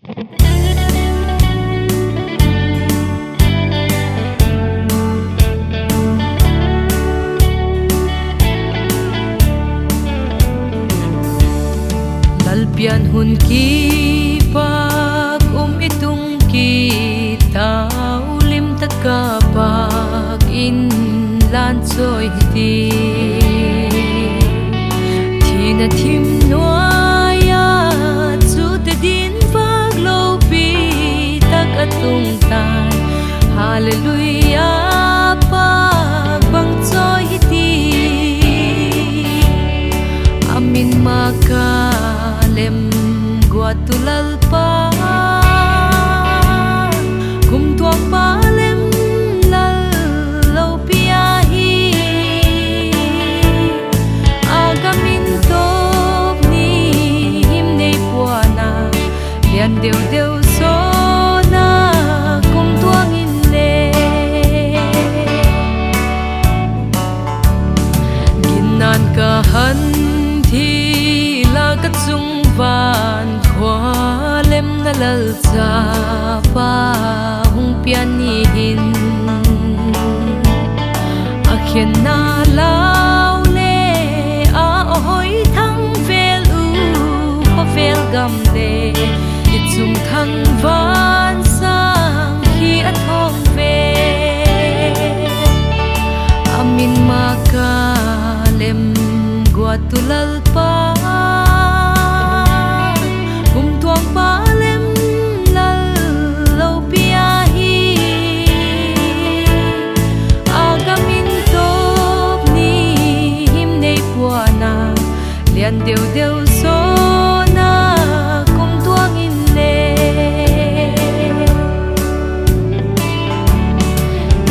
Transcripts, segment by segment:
Lalpian hun ki pag itong kita ulim takapag inlan soy hiti tina tim noaya suta din paglopi tak atung tan hallelujah pagbang soy hiti amin makalem gua tulal pa kum tuang palem lalau piahi agamin top ni himnei puana lian deu deu sona kum tuang inle ginan kahan thi lagat sung van khwa lem na lal cha pa hung pian ni hin akhen na lao le a oi thang vel u ko vel gam de it chung thang van sang hi a thong ve amin ma ka lem gwa tulal pa lian deu deu sona kum tuang in le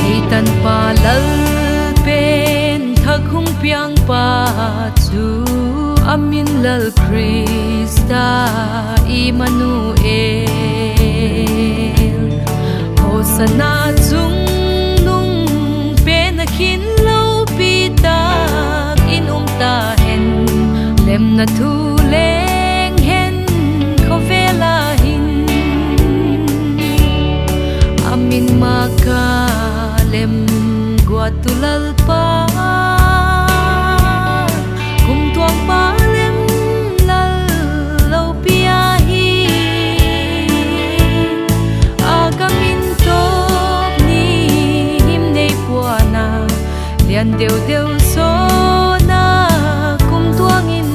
ei tan pa lal pen thak hung piang pa chu amin lal Krista Immanuel hosana chung nung pen khin lo pi ta in ta hen lem na thu leng hen ko vela hin amin maka lem gua tulal pa kum tuang pa lem lal lau piahi agamin top ni himnei puana lian deu deu sona kum tuang in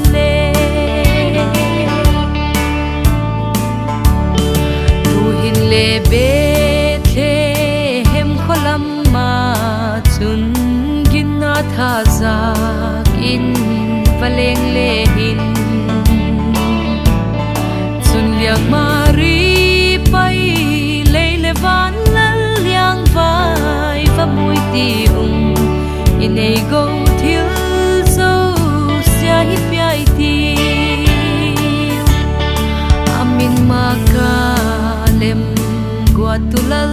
le Bethlehem kholam ma chun ginna tha zak in valeng le hin chun liang mari pai leile van lal liang vai va mui ti inei go thil so sia hi piai ti amin maka lem gua tulal